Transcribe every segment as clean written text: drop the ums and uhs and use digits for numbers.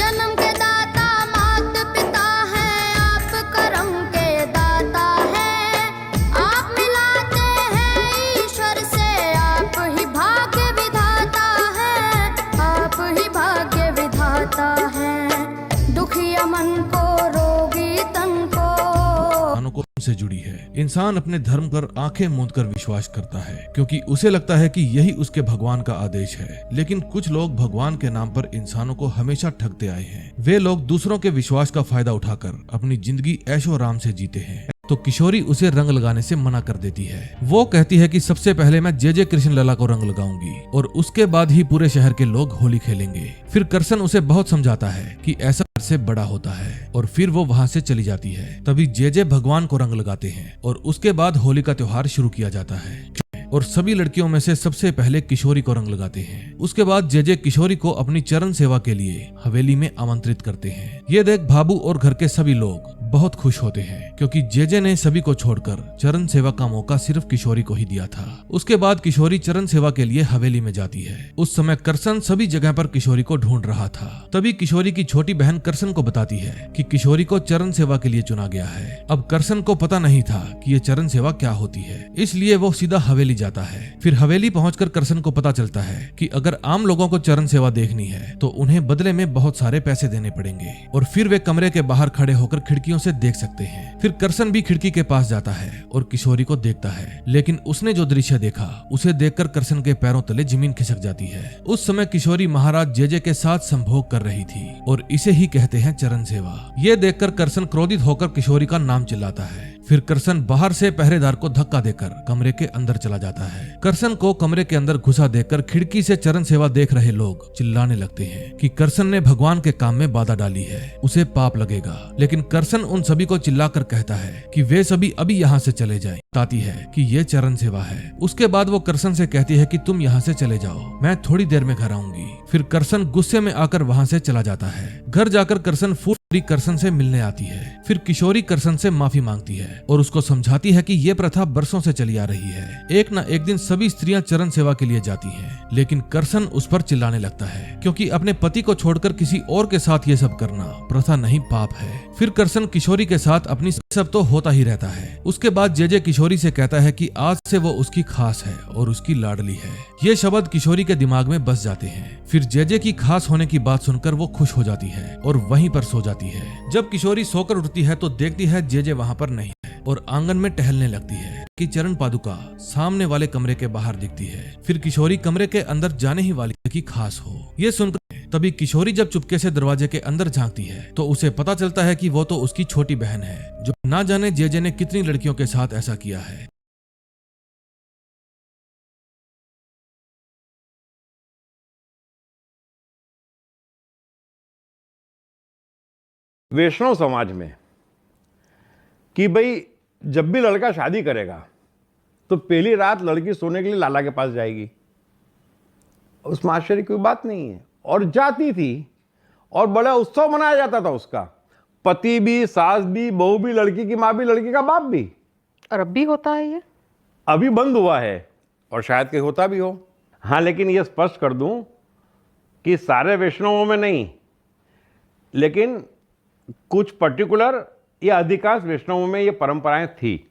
जन्म के दाता मात पिता है, आप करम के दाता है। आप मिलाते हैं ईश्वर से, आप ही भाग्य विधाता है, आप ही भाग्य विधाता है। दुखिया मन को, रोगी तन को से जुड़ी है। इंसान अपने धर्म पर आंखें मूंद कर विश्वास करता है क्योंकि उसे लगता है कि यही उसके भगवान का आदेश है। लेकिन कुछ लोग भगवान के नाम पर इंसानों को हमेशा ठगते आए हैं। वे लोग दूसरों के विश्वास का फायदा उठाकर अपनी जिंदगी ऐशो आराम से जीते हैं। तो किशोरी उसे रंग लगाने से मना कर देती है। वो कहती है कि सबसे पहले मैं जे कृष्ण लला को रंग लगाऊंगी और उसके बाद ही पूरे शहर के लोग होली खेलेंगे। फिर करसन उसे बहुत समझाता है कि ऐसा से बड़ा होता है और फिर वो वहाँ से चली जाती है। तभी जे भगवान को रंग लगाते हैं और उसके बाद होली का त्योहार शुरू किया जाता है और सभी लड़कियों में से सबसे पहले किशोरी को रंग लगाते हैं। उसके बाद जे किशोरी को अपनी चरण सेवा के लिए हवेली में आमंत्रित करते हैं। ये देख भाबू और घर के सभी लोग बहुत खुश होते हैं क्योंकि जे ने सभी को छोड़कर चरण सेवा का मौका सिर्फ किशोरी को ही दिया था। उसके बाद किशोरी चरण सेवा के लिए हवेली में जाती है। उस समय करसन सभी जगह पर किशोरी को ढूंढ रहा था। तभी किशोरी की छोटी बहन करसन को बताती है कि किशोरी को चरण सेवा के लिए चुना गया है। अब करसन को पता नहीं था कि ये चरण सेवा क्या होती है, इसलिए वो सीधा हवेली जाता है। फिर हवेली पहुंचकर करसन को पता चलता है कि अगर आम लोगों को चरण सेवा देखनी है तो उन्हें बदले में बहुत सारे पैसे देने पड़ेंगे और फिर वे कमरे के बाहर खड़े होकर खिड़कियों से देख सकते हैं। फिर करसन भी खिड़की के पास जाता है और किशोरी को देखता है, लेकिन उसने जो दृश्य देखा उसे देखकर करसन के पैरों तले जमीन खिसक जाती है। उस समय किशोरी महाराज जे के साथ संभोग कर रही थी और इसे ही कहते हैं चरण सेवा। ये देखकर करसन क्रोधित होकर किशोरी का नाम चिल्लाता है। फिर करसन बाहर से पहरेदार को धक्का देकर कमरे के अंदर चला जाता है। करसन को कमरे के अंदर घुसा देखकर खिड़की से चरण सेवा देख रहे लोग चिल्लाने लगते हैं कि करसन ने भगवान के काम में बाधा डाली है, उसे पाप लगेगा। लेकिन करसन उन सभी को चिल्लाकर कहता है कि वे सभी अभी यहाँ से चले जाएं। बताती है कि ये चरण सेवा है। उसके बाद वो करसन से कहती है कि तुम यहाँ से चले जाओ, मैं थोड़ी देर में घर आऊंगी। फिर करसन गुस्से में आकर वहाँ से चला जाता है। घर जाकर करसन करसन से मिलने आती है। फिर किशोरी करसन से माफी मांगती है और उसको समझाती है कि ये प्रथा बरसों से चली आ रही है। एक न एक दिन सभी स्त्रियां चरण सेवा के लिए जाती हैं, लेकिन करसन उस पर चिल्लाने लगता है क्योंकि अपने पति को छोड़कर किसी और के साथ ये सब करना प्रथा नहीं पाप है। फिर करसन किशोरी के साथ अपनी सब तो होता ही रहता है। उसके बाद जे किशोरी से कहता है कि आज से वो उसकी खास है और उसकी लाडली है। ये शब्द किशोरी के दिमाग में बस जाते हैं। फिर जे की खास होने की बात सुनकर वो खुश हो जाती है और वहीं पर सो जाती है। जब किशोरी सोकर उठती है तो देखती है जे वहाँ पर नहीं है और आंगन में टहलने लगती है कि चरण पादुका सामने वाले कमरे के बाहर दिखती है। फिर किशोरी कमरे के अंदर जाने ही वाली की खास हो। ये सुनकर तभी किशोरी जब चुपके से दरवाजे के अंदर झांकती है तो उसे पता चलता है कि वो तो उसकी छोटी बहन है जो ना जाने जे ने कितनी लड़कियों के साथ ऐसा किया है। वैष्णव समाज में कि भाई जब भी लड़का शादी करेगा तो पहली रात लड़की सोने के लिए लाला के पास जाएगी। उसमें आश्चर्य की बात नहीं है। और जाती थी और बड़ा उत्सव मनाया जाता था उसका। पति भी, सास भी, बहू भी, लड़की की माँ भी, लड़की का बाप भी। और अब भी होता है ये? अभी बंद हुआ है और शायद कहीं होता भी हो। हाँ, लेकिन ये स्पष्ट कर दूं कि सारे वैष्णवों में नहीं, लेकिन कुछ पर्टिकुलर या अधिकांश वैष्णवों में ये परंपराएं थी।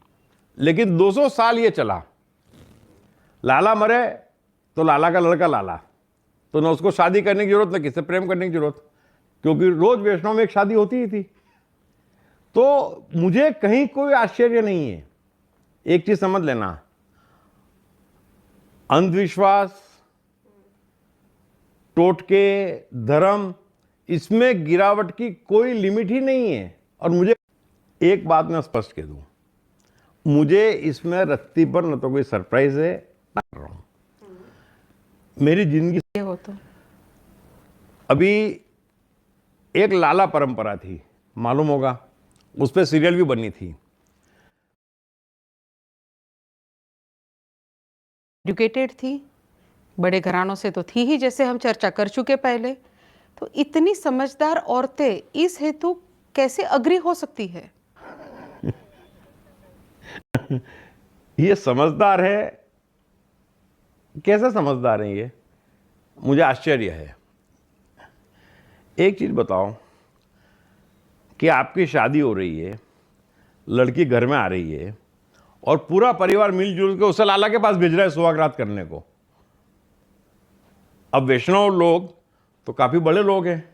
लेकिन 200 साल ये चला। लाला मरे तो लाला का लड़का लाला, तो ना उसको शादी करने की जरूरत, ना किससे प्रेम करने की जरूरत, क्योंकि रोज वैष्णव में एक शादी होती ही थी। तो मुझे कहीं कोई आश्चर्य नहीं है। एक चीज समझ लेना, अंधविश्वास, टोटके, धर्म, इसमें गिरावट की कोई लिमिट ही नहीं है। और मुझे एक बात मैं स्पष्ट कह दूं, मुझे इसमें रत्ती पर न तो कोई सरप्राइज है ना कर रहा हूं। मेरी जिंदगी हो तो अभी एक लाला परंपरा थी, मालूम होगा, उस पर सीरियल भी बनी थी। एजुकेटेड थी, बड़े घरानों से तो थी ही, जैसे हम चर्चा कर चुके पहले। तो इतनी समझदार औरतें इस हेतु कैसे अग्री हो सकती है? ये समझदार है, कैसे समझदार है ये, मुझे आश्चर्य है। एक चीज़ बताओ कि आपकी शादी हो रही है, लड़की घर में आ रही है और पूरा परिवार मिलजुल के उसे लाला के पास भेज रहा है सुहागरात करने को। अब वैष्णव लोग तो काफी बड़े लोग हैं,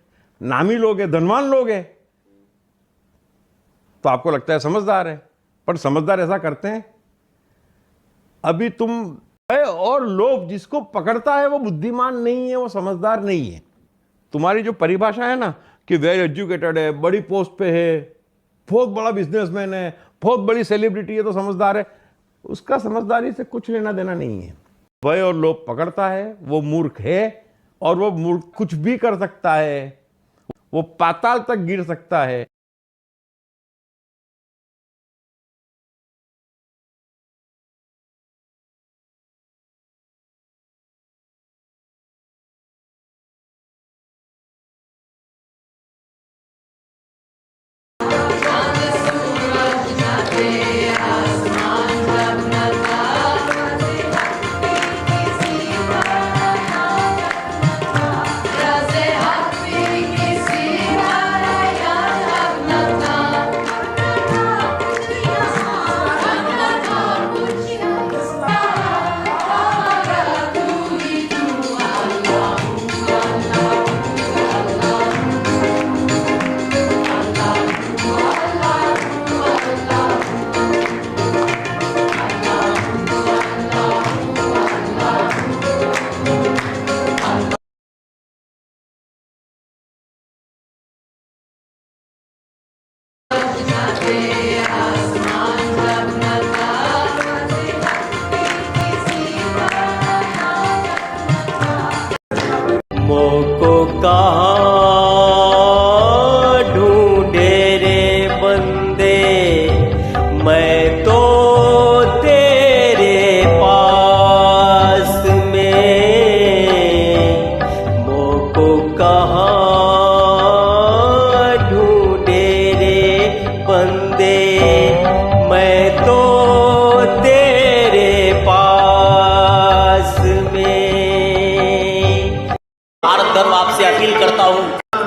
नामी लोग हैं, धनवान लोग हैं, तो आपको लगता है समझदार है, पर समझदार ऐसा करते हैं? अभी तुम है, और लोभ जिसको पकड़ता है वो बुद्धिमान नहीं है, वो समझदार नहीं है। तुम्हारी जो परिभाषा है ना कि वेल एजुकेटेड है, बड़ी पोस्ट पे है, बहुत बड़ा बिजनेसमैन है, बहुत बड़ी सेलिब्रिटी है तो समझदार है, उसका समझदारी से कुछ लेना देना नहीं है। भय और लोभ पकड़ता है वो मूर्ख है, और वो मूर्ख कुछ भी कर सकता है, वो पाताल तक गिर सकता है। मोको कहाँ ढूंढे रे बंदे, मैं तो तेरे पास में। मोको कहाँ ढूंढे रे बंदे, मैं तो तेरे पास में। भारत धर्म आपसे अपील करता हूँ,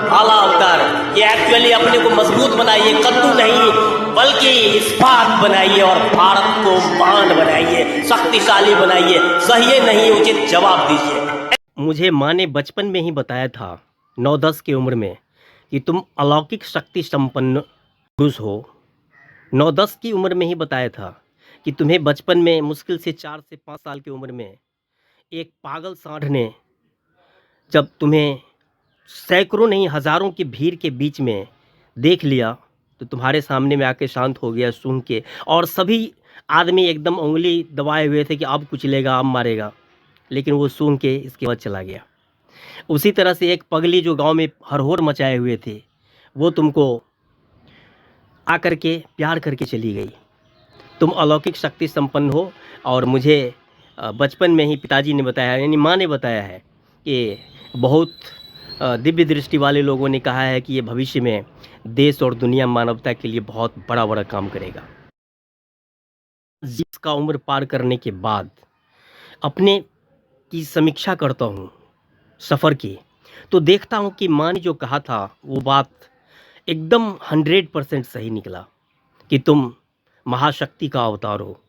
आला अवतार, ये एक्चुअली अपने को मजबूत बनाइए, कद्दू नहीं बल्कि इस्पात बनाइए और भारत को महान बनाइए, शक्तिशाली बनाइए। सही नहीं उचित जवाब दीजिए। मुझे माँ ने बचपन में ही बताया था, 9-10 की उम्र में, कि तुम अलौकिक शक्ति संपन्न पुरुष हो। 9-10 की उम्र में ही बताया था कि तुम्हें बचपन में मुश्किल से 4 से 5 साल की उम्र में एक पागल सांड ने जब तुम्हें सैकड़ों नहीं हज़ारों की भीड़ के बीच में देख लिया तो तुम्हारे सामने में आके शांत हो गया सूंघ के, और सभी आदमी एकदम उंगली दबाए हुए थे कि अब कुचलेगा, अब मारेगा, लेकिन वो सूंघ के इसके बाद चला गया। उसी तरह से एक पगली जो गांव में हरहोर मचाए हुए थे, वो तुमको आकर के प्यार करके चली गई। तुम अलौकिक शक्ति संपन्न हो, और मुझे बचपन में ही पिताजी ने बताया, यानी माँ ने बताया है कि बहुत दिव्य दृष्टि वाले लोगों ने कहा है कि ये भविष्य में देश और दुनिया मानवता के लिए बहुत बड़ा बड़ा काम करेगा। जिसका उम्र पार करने के बाद अपने की समीक्षा करता हूँ सफ़र की, तो देखता हूँ कि माँ ने जो कहा था वो बात एकदम 100% सही निकला कि तुम महाशक्ति का अवतार हो।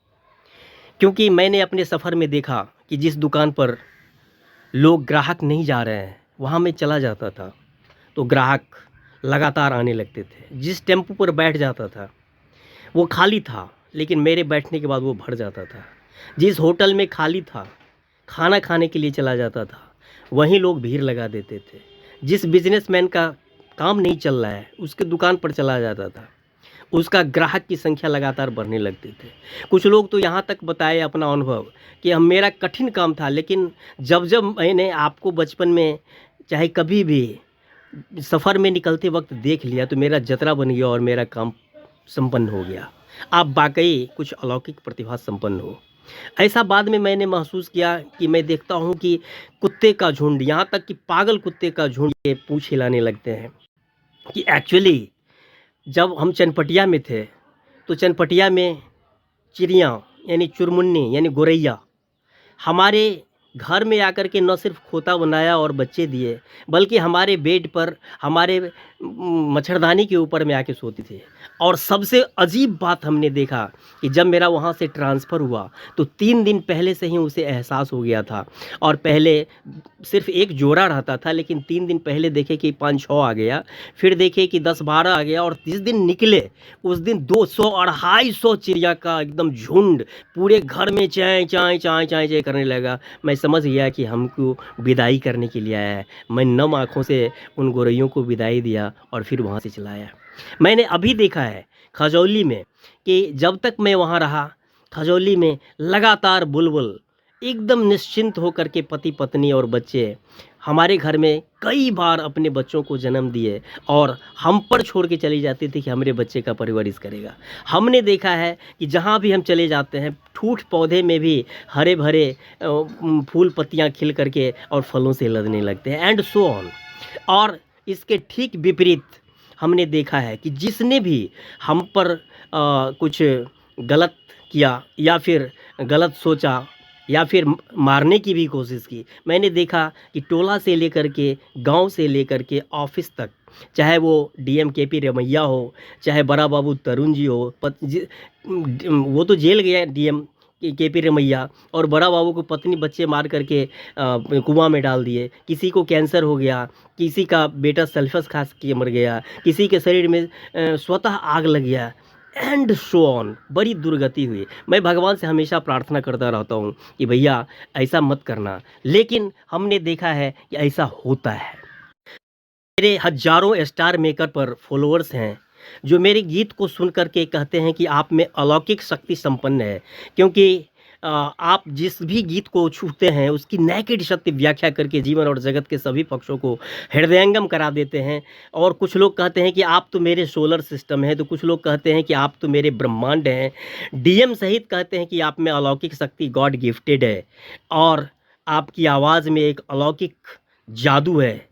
क्योंकि मैंने अपने सफ़र में देखा कि जिस दुकान पर लोग ग्राहक नहीं जा रहे हैं वहाँ मैं चला जाता था तो ग्राहक लगातार आने लगते थे। जिस टेम्पो पर बैठ जाता था वो खाली था, लेकिन मेरे बैठने के बाद वो भर जाता था। जिस होटल में खाली था, खाना खाने के लिए चला जाता था, वहीं लोग भीड़ लगा देते थे। जिस बिजनेसमैन का काम नहीं चल रहा है उसके दुकान पर चला जाता था, उसका ग्राहक की संख्या लगातार बढ़ने लगती थे। कुछ लोग तो यहाँ तक बताए अपना अनुभव कि हम मेरा कठिन काम था, लेकिन जब जब मैंने आपको बचपन में चाहे कभी भी सफ़र में निकलते वक्त देख लिया तो मेरा जतरा बन गया और मेरा काम संपन्न हो गया। आप वाकई कुछ अलौकिक प्रतिभा संपन्न हो। ऐसा बाद में मैंने महसूस किया कि मैं देखता हूँ कि कुत्ते का झुंड, यहाँ तक कि पागल कुत्ते का झुंड ये पूँछ हिलाने लगते हैं कि एक्चुअली जब हम चनपटिया में थे तो चनपटिया में चिड़िया यानी चुरमुन्नी यानी गोरैया हमारे घर में आकर के न सिर्फ खोता बनाया और बच्चे दिए, बल्कि हमारे बेड पर, हमारे मच्छरदानी के ऊपर में आके सोते थे। और सबसे अजीब बात हमने देखा कि जब मेरा वहाँ से ट्रांसफ़र हुआ तो 3 दिन पहले से ही उसे एहसास हो गया था। और पहले सिर्फ एक जोड़ा रहता था, लेकिन 3 दिन पहले देखे कि 5-6 आ गया, फिर देखे कि 10-12 आ गया, और जिस दिन निकले उस दिन 200-250 चिड़िया का एकदम झुंड पूरे घर में चाय चाय चाय चाय चाय करने लगा। मैं समझ गया कि हमको विदाई करने के लिए आया है। मैं नम आँखों से उन गोरैयों को विदाई दिया और फिर वहाँ से चला आया। मैंने अभी देखा है खजौली में कि जब तक मैं वहाँ रहा, खजौली में लगातार बुलबुल एकदम निश्चिंत होकर के पति पत्नी और बच्चे हमारे घर में कई बार अपने बच्चों को जन्म दिए और हम पर छोड़ के चली जाती थी कि हमारे बच्चे का परवरिश करेगा। हमने देखा है कि जहाँ भी हम चले जाते हैं, ठूठ पौधे में भी हरे भरे फूल पत्तियाँ खिल करके और फलों से लदने लगते हैं, एंड सो ऑन। और इसके ठीक विपरीत हमने देखा है कि जिसने भी हम पर कुछ गलत किया या फिर गलत सोचा या फिर मारने की भी कोशिश की, मैंने देखा कि टोला से लेकर के, गांव से लेकर के ऑफिस तक, चाहे वो डीएम केपी रमैया हो, चाहे बड़ा बाबू तरुण जी हो, वो तो जेल गया डीएम केपी रमैया, और बड़ा बाबू को पत्नी बच्चे मार करके कुआं में डाल दिए। किसी को कैंसर हो गया, किसी का बेटा सल्फस खा के मर गया, किसी के शरीर में स्वतः आग लग गया, एंड सो ऑन। बड़ी दुर्गति हुई। मैं भगवान से हमेशा प्रार्थना करता रहता हूँ कि भैया ऐसा मत करना, लेकिन हमने देखा है कि ऐसा होता है। मेरे हजारों स्टार मेकर पर फॉलोअर्स हैं जो मेरे गीत को सुन करके कहते हैं कि आप में अलौकिक शक्ति संपन्न है, क्योंकि आप जिस भी गीत को छूते हैं उसकी नेकेड सत्य व्याख्या करके जीवन और जगत के सभी पक्षों को हृदयंगम करा देते हैं। और कुछ लोग कहते हैं कि आप तो मेरे सोलर सिस्टम हैं, तो कुछ लोग कहते हैं कि आप तो मेरे ब्रह्मांड हैं। डीएम सहित कहते हैं कि आप में अलौकिक शक्ति गॉड गिफ्टेड है और आपकी आवाज़ में एक अलौकिक जादू है।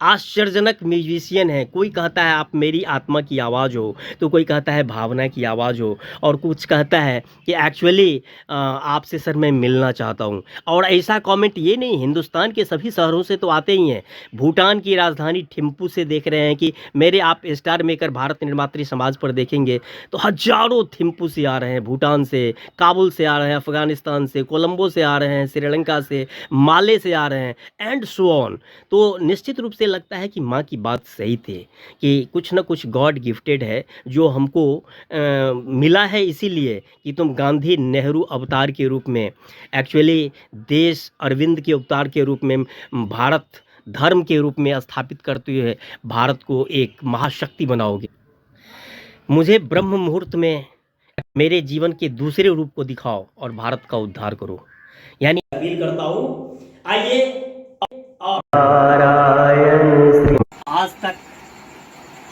आश्चर्यजनक म्यूजिशियन है। कोई कहता है आप मेरी आत्मा की आवाज़ हो, तो कोई कहता है भावना की आवाज़ हो, और कुछ कहता है कि एक्चुअली आपसे सर मैं मिलना चाहता हूँ। और ऐसा कमेंट ये नहीं, हिंदुस्तान के सभी शहरों से तो आते ही हैं। भूटान की राजधानी थिम्पू से देख रहे हैं कि मेरे आप स्टार मेकर भारत निर्मात्री समाज पर देखेंगे तो हजारों थिम्पू से आ रहे हैं, भूटान से, काबुल से आ रहे हैं, अफ़गानिस्तान से, कोलंबो से आ रहे हैं, श्रीलंका से, माले से आ रहे हैं, एंड सो ऑन। तो निश्चित रूप से लगता है कि माँ की बात सही थी कि कुछ ना कुछ गॉड गिफ्टेड है जो हमको मिला है, इसीलिए कि तुम गांधी नेहरू अवतार के रूप में, एक्चुअली देश अरविंद के अवतार के रूप में भारत धर्म के रूप में स्थापित करते हुए भारत को एक महाशक्ति बनाओगे। मुझे ब्रह्म मुहूर्त में मेरे जीवन के दूसरे रूप को दिखाओ और भारत का उद्धार करो। यानी अपील करता हूँ, आइए आज तक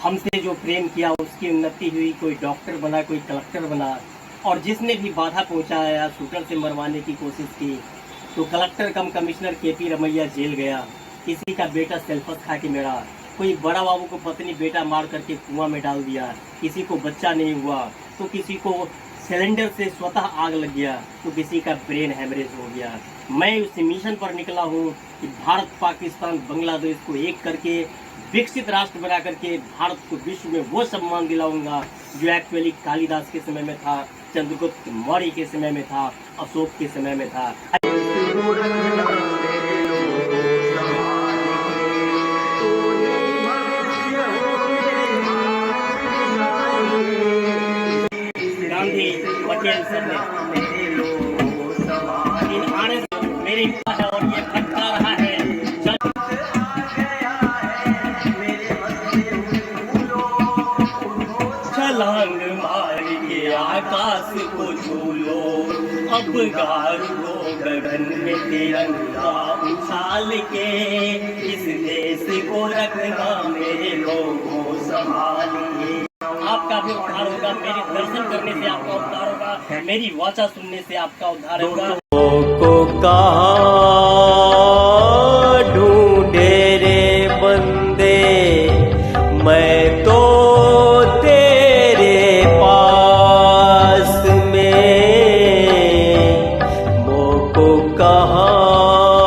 हमसे जो प्रेम किया उसकी उन्नति हुई, कोई डॉक्टर बना, कोई कलेक्टर बना, और जिसने भी बाधा पहुंचाया, शूटर से मरवाने की कोशिश की, तो कलेक्टर कम कमिश्नर केपी रमैया जेल गया, किसी का बेटा सल्फस खा के मरा, कोई बड़ा बाबू को पत्नी बेटा मार करके कुआं में डाल दिया, किसी को बच्चा नहीं हुआ, तो किसी को सिलेंडर से स्वतः आग लग गया, तो किसी का ब्रेन हेमरेज हो गया। मैं उस मिशन पर निकला हूँ कि भारत, पाकिस्तान, बांग्लादेश को एक करके विकसित राष्ट्र बना करके भारत को विश्व में वो सम्मान दिलाऊंगा जो एक्चुअली कालिदास के समय में था, चंद्रगुप्त मौर्य के समय में था, अशोक के समय में था। गांधी पटेल सर ने मेरी है और ये फटका रहा है। छलांग मार के आकाश को छू लो, अब गाड़ लो गगन में तिरंगा उछाल के, इस देश को रखना मेरे लोगों संभालिए। आपका भी उद्धार होगा, मेरे दर्शन करने से आपका उद्धार होगा, मेरी वाचा सुनने से आपका उद्धार होगा। ढूंढे रे बंदे मैं तो तेरे पास में, मोको कहाँ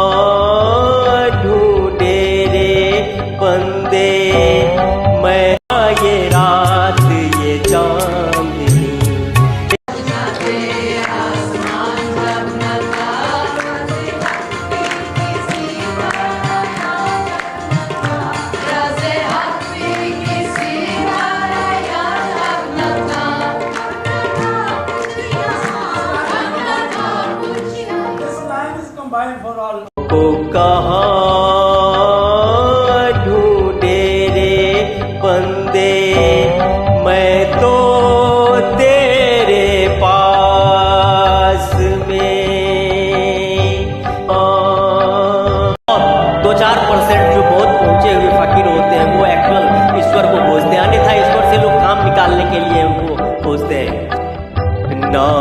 ना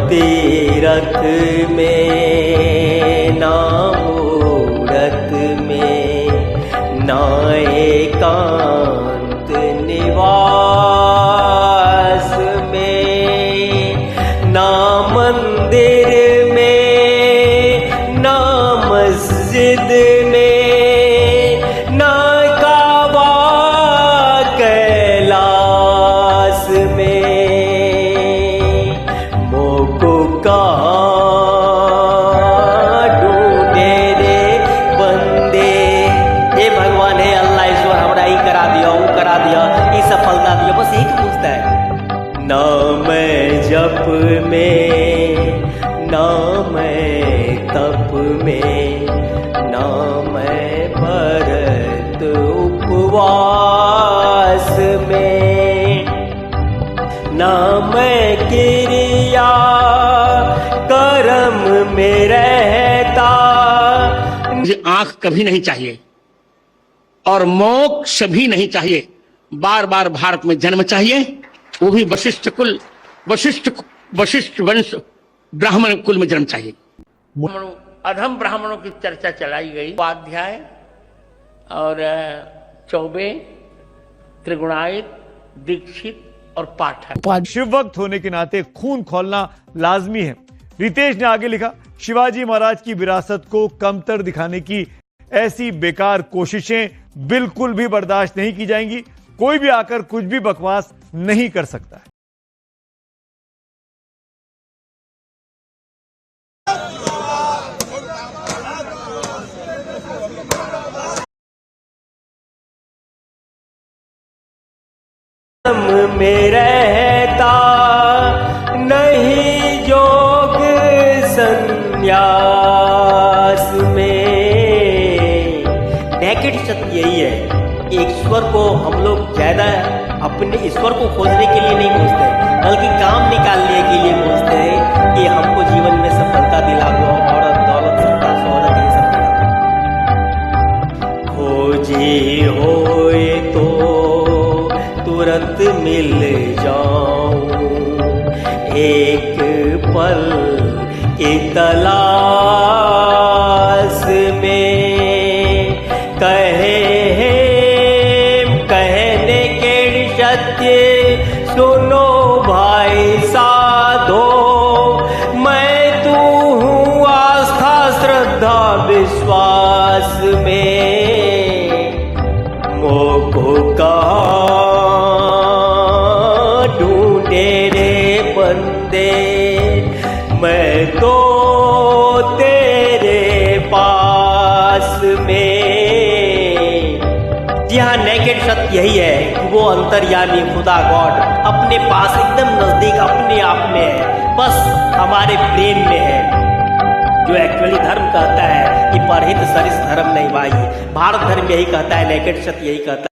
तीरथ में ना मूरत में ना एकांत निवास में ना मंदिर में ना मस्जिद में ना काबा कैलाश में मोको कहाँ ढूंढे रे बंदे। हे भगवान, हे अल्लाह ईश्वर, हमरा ई करा दिया, वो करा दिया, ई सफलता दिया, बस यही पूछता है। ना मैं जप में ना मैं तप में ना मैं व्रत उपवास में ना मैं क्रिया कर्म में रहता। मुझे आंख कभी नहीं चाहिए और मोक्ष भी नहीं चाहिए। बार बार भारत में जन्म चाहिए, वो भी वशिष्ठ वंश ब्राह्मण कुल में जन्म चाहिए। अधम ब्राह्मणों की चर्चा चलाई गई। उपाध्याय और चौबे, त्रिगुणायत, दीक्षित और पाठक। शिव भक्त होने के नाते खून खौलना लाजमी है। रितेश ने आगे लिखा, शिवाजी महाराज की विरासत को कमतर दिखाने की ऐसी बेकार कोशिशें बिल्कुल भी बर्दाश्त नहीं की जाएंगी। कोई भी आकर कुछ भी बकवास नहीं कर सकता है। में रहता नहीं जोग संन्यास में। नेकेड सत्य यही है कि ईश्वर को हम लोग ज्यादा अपने ईश्वर को खोजने के लिए नहीं खोजते, बल्कि काम निकालने के लिए खोजते हैं कि हमको जीवन में सफलता दिला दो, औरत दौलत सत्ता शोहरत ये सब दिला दो। खोजी होए तो तुरंत मिल जाऊं, एक पल की तलाश में। कहने के सत्य सुनो भाई साधो, मैं तू हूँ आस्था श्रद्धा विश्वास में। मोको कहाँ ढूंढे रे बंदे, मैं तो तेरे पास में। जी हाँ, नेकेड सत्य यही है कि वो अंतर्यामी खुदा गॉड अपने पास एकदम नजदीक अपने आप में है, बस हमारे प्रेम में है। जो एक्चुअली धर्म कहता है कि परहित सरिस धर्म नहीं भाई, भारत धर्म यही कहता है, नेकेड सत्य यही कहता है।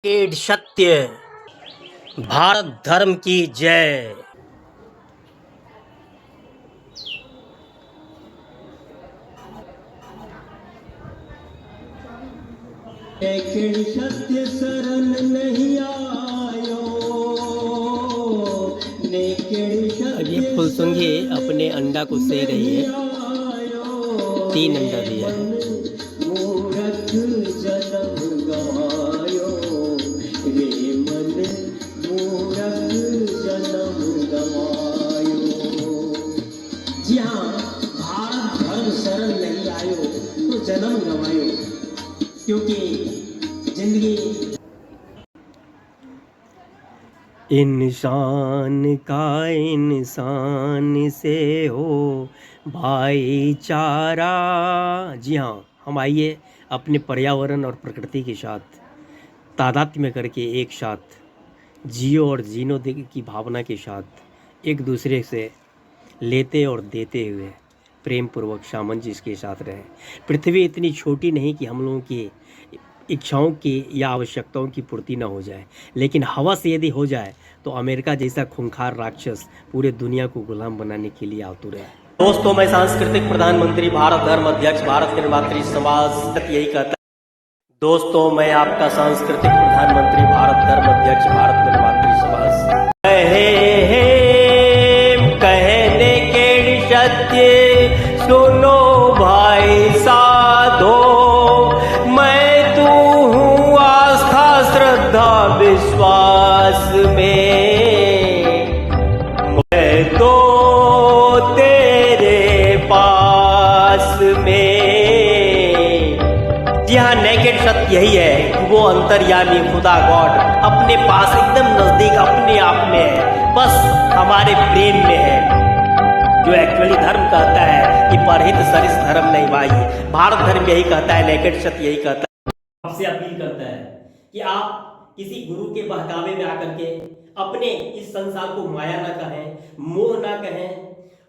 नेकेड सत्य, भारत धर्म की जय। नेकेड सत्य शरण नहीं आयो, नेकेड अब ये फुलसुंगी अपने अंडा को से रही है, 3 अंडा दिया है। मूरख जन्म गवायो रे मन, मूरख जन्म गवायो। जी हाँ, भारत धर्म शरण नहीं आयो तो जन्म गवायो, क्योंकि जिंदगी इंसान का इंसान से हो भाईचारा। जी हाँ, हम आइए अपने पर्यावरण और प्रकृति के साथ तादात्म्य करके एक साथ जियो और जीनो की भावना के साथ एक दूसरे से लेते और देते हुए प्रेम पूर्वक सामंजस्य के साथ रहें। पृथ्वी इतनी छोटी नहीं कि हम लोगों की इच्छाओं की या आवश्यकताओं की पूर्ति न हो जाए, लेकिन हवस यदि हो जाए तो अमेरिका जैसा खूंखार राक्षस पूरे दुनिया को गुलाम बनाने के लिए आतुर है। दोस्तों, मैं सांस्कृतिक प्रधानमंत्री, भारत धर्म अध्यक्ष, भारत निर्मात्री समाज यही कहता है। दोस्तों, मैं आपका सांस्कृतिक प्रधानमंत्री, भारत धर्म अध्यक्ष, भारत निर्मात्री समाज श्रद्धा विश्वास में मैं तो तेरे पास में। जी हाँ, नेकेड सत्य यही है कि वो अंतर्यामी खुदा गॉड अपने पास एकदम नजदीक अपने आप में है, बस हमारे प्रेम में है। जो एक्चुअली धर्म कहता है कि परहित सरिस धर्म नहीं भाई, भारत धर्म यही कहता है, नेकेड सत्य यही कहता है। आपसे अपील करता है कि आप किसी गुरु के बहकावे में आकर के अपने इस संसार को माया ना कहें, मोह ना कहें,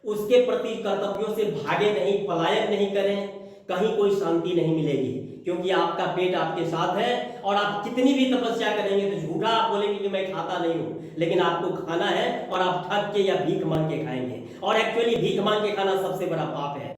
उसके प्रति कर्तव्यों से भागे नहीं, पलायन नहीं करें, कहीं कोई शांति नहीं मिलेगी, क्योंकि आपका पेट आपके साथ है। और आप कितनी भी तपस्या करेंगे तो झूठा आप बोलेंगे कि मैं खाता नहीं हूं, लेकिन आपको खाना है और आप थक के या भीख मांग के खाएंगे। और एक्चुअली भीख मांग के खाना सबसे बड़ा पाप है।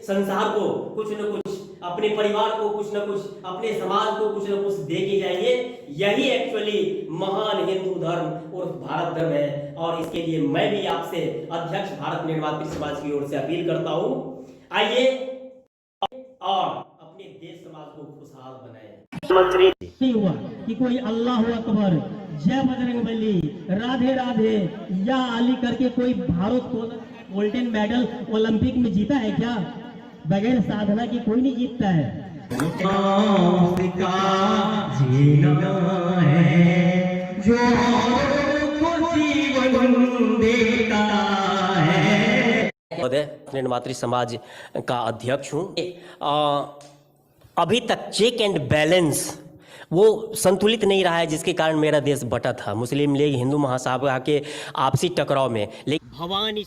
संसार को कुछ न कुछ, अपने परिवार को कुछ न कुछ, अपने समाज को कुछ न कुछ दे के जाइए। यही एक्चुअली महान हिंदू धर्म और भारत धर्म है। और इसके लिए मैं भी आपसे अध्यक्ष भारत निर्वात्री समाज की ओर से अपील करता हूं, आइए और अपने देश समाज को खुशहाल बनाएं। हुआ कि कोई अल्लाह अकबर, जय बजरंगबली, राधे राधे या अली करके कोई भारत को गोल्डन मेडल ओलंपिक में जीता है क्या? बगैर साधना की कोई नहीं जीतता है। जो जीवन देता है। निर्मात्री समाज का अध्यक्ष हूँ। अभी तक चेक एंड बैलेंस वो संतुलित नहीं रहा है, जिसके कारण मेरा देश बटा था मुस्लिम लीग हिंदू महासभा के आपसी टकराव में। लेकिन भवानी